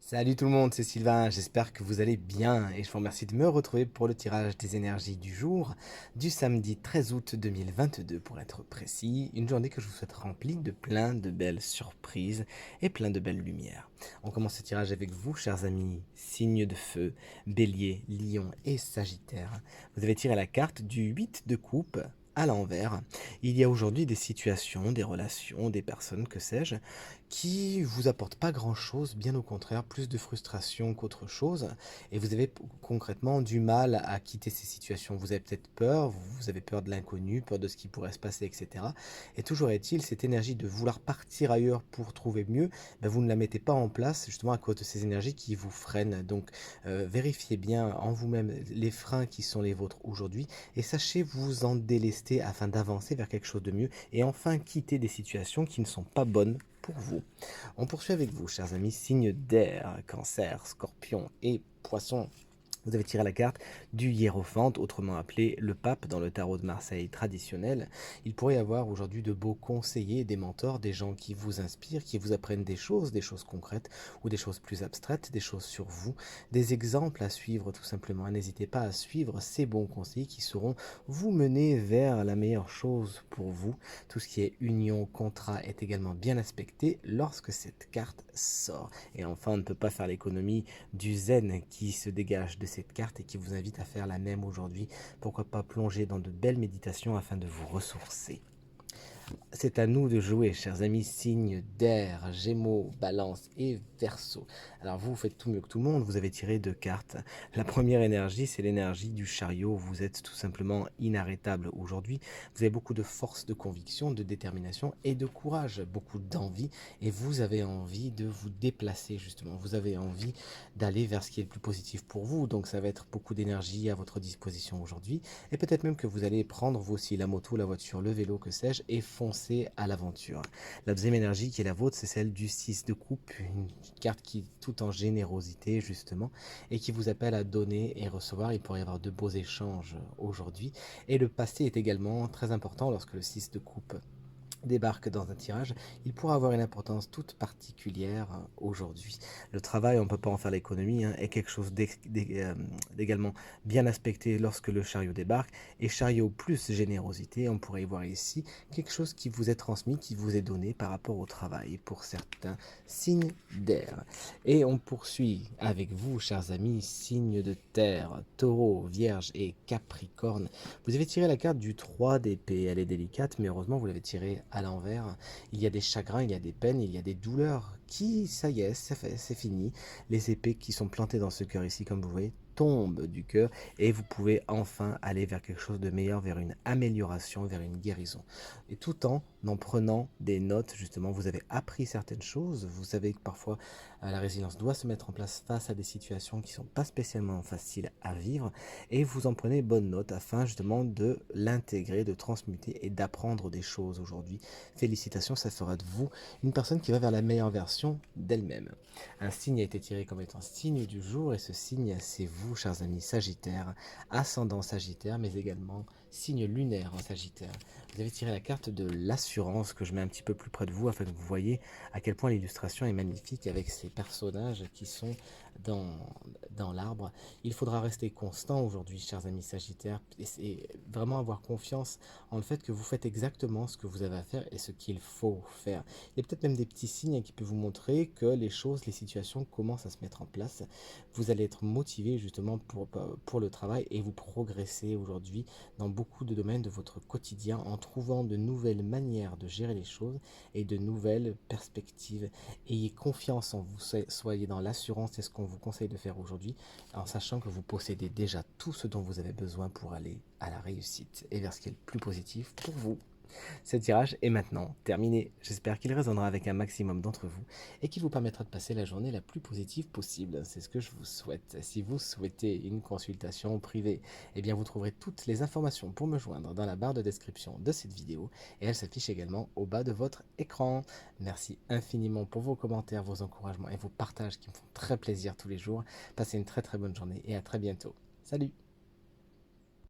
Salut tout le monde, c'est Sylvain, j'espère que vous allez bien et je vous remercie de me retrouver pour le tirage des énergies du jour du samedi 13 août 2022 pour être précis, une journée que je vous souhaite remplie de plein de belles surprises et plein de belles lumières. On commence ce tirage avec vous, chers amis, signes de feu, bélier, lion et sagittaire. Vous avez tiré la carte du 8 de coupe à l'envers. Il y a aujourd'hui des situations, des relations, des personnes, que sais-je, qui vous apportent pas grand-chose, bien au contraire, plus de frustration qu'autre chose. Et vous avez concrètement du mal à quitter ces situations. Vous avez peut-être peur, vous avez peur de l'inconnu, peur de ce qui pourrait se passer, etc. Et toujours est-il, cette énergie de vouloir partir ailleurs pour trouver mieux, ben vous ne la mettez pas en place justement à cause de ces énergies qui vous freinent. Donc vérifiez bien en vous-même les freins qui sont les vôtres aujourd'hui et sachez vous en délester afin d'avancer vers quelque chose de mieux et enfin quitter des situations qui ne sont pas bonnes pour vous. On poursuit avec vous, chers amis, signes d'air, cancer, scorpion et poisson. Vous avez tiré la carte du hiérophante, autrement appelé le pape dans le tarot de Marseille traditionnel. Il pourrait y avoir aujourd'hui de beaux conseillers, des mentors, des gens qui vous inspirent, qui vous apprennent des choses concrètes ou des choses plus abstraites, des choses sur vous, des exemples à suivre tout simplement. N'hésitez pas à suivre ces bons conseillers qui sauront vous mener vers la meilleure chose pour vous. Tout ce qui est union, contrat est également bien aspecté lorsque cette carte sort. Et enfin, on ne peut pas faire l'économie du zen qui se dégage de cette carte et qui vous invite à faire la même aujourd'hui. Pourquoi pas plonger dans de belles méditations afin de vous ressourcer. C'est à nous de jouer, chers amis, signes d'air, Gémeaux, Balance et Verseau. Alors vous faites tout mieux que tout le monde, vous avez tiré deux cartes. La première énergie, c'est l'énergie du chariot. Vous êtes tout simplement inarrêtable aujourd'hui. Vous avez beaucoup de force, de conviction, de détermination et de courage, beaucoup d'envie. Et vous avez envie de vous déplacer, justement. Vous avez envie d'aller vers ce qui est le plus positif pour vous. Donc ça va être beaucoup d'énergie à votre disposition aujourd'hui. Et peut-être même que vous allez prendre vous aussi la moto, la voiture, le vélo, que sais-je, et foncer à l'aventure. La deuxième énergie qui est la vôtre, c'est celle du 6 de coupe, une carte qui est tout en générosité justement, et qui vous appelle à donner et recevoir. Il pourrait y avoir de beaux échanges aujourd'hui. Et le passé est également très important lorsque le 6 de coupe débarque dans un tirage, il pourra avoir une importance toute particulière aujourd'hui. Le travail, on ne peut pas en faire l'économie, hein, est quelque chose d'également bien aspecté lorsque le chariot débarque. Et chariot plus générosité, on pourrait y voir ici quelque chose qui vous est transmis, qui vous est donné par rapport au travail pour certains signes d'air. Et on poursuit avec vous, chers amis, signes de terre, taureau, vierge et capricorne. Vous avez tiré la carte du 3 d'épée, elle est délicate, mais heureusement vous l'avez tirée à l'envers. Il y a des chagrins, il y a des peines, il y a des douleurs qui, ça y est, c'est fini. Les épées qui sont plantées dans ce cœur ici, comme vous voyez, tombent du cœur et vous pouvez enfin aller vers quelque chose de meilleur, vers une amélioration, vers une guérison. Et tout en prenant des notes, justement, vous avez appris certaines choses. Vous savez que parfois la résilience doit se mettre en place face à des situations qui ne sont pas spécialement faciles à vivre et vous en prenez bonne note afin justement de l'intégrer, de transmuter et d'apprendre des choses aujourd'hui. Félicitations, ça fera de vous une personne qui va vers la meilleure version d'elle-même. Un signe a été tiré comme étant signe du jour et ce signe, c'est vous, chers amis Sagittaire, ascendant Sagittaire, mais également signe lunaire en Sagittaire. Vous avez tiré la carte de l'assurance que je mets un petit peu plus près de vous afin que vous voyez à quel point l'illustration est magnifique avec ces personnages qui sont dans, dans l'arbre. Il faudra rester constant aujourd'hui, chers amis Sagittaires, et vraiment avoir confiance en le fait que vous faites exactement ce que vous avez à faire et ce qu'il faut faire. Il y a peut-être même des petits signes qui peuvent vous montrer que les choses, les situations commencent à se mettre en place. Vous allez être motivé justement pour le travail et vous progressez aujourd'hui dans beaucoup de domaines de votre quotidien en trouvant de nouvelles manières de gérer les choses et de nouvelles perspectives. Ayez confiance en vous, soyez dans l'assurance, c'est ce qu'on vous conseille de faire aujourd'hui, en sachant que vous possédez déjà tout ce dont vous avez besoin pour aller à la réussite et vers ce qui est le plus positif pour vous. Ce tirage est maintenant terminé. J'espère qu'il résonnera avec un maximum d'entre vous et qu'il vous permettra de passer la journée la plus positive possible. C'est ce que je vous souhaite. Si vous souhaitez une consultation privée, eh bien vous trouverez toutes les informations pour me joindre dans la barre de description de cette vidéo et elle s'affiche également au bas de votre écran. Merci infiniment pour vos commentaires, vos encouragements et vos partages qui me font très plaisir tous les jours. Passez une très très bonne journée et à très bientôt. Salut!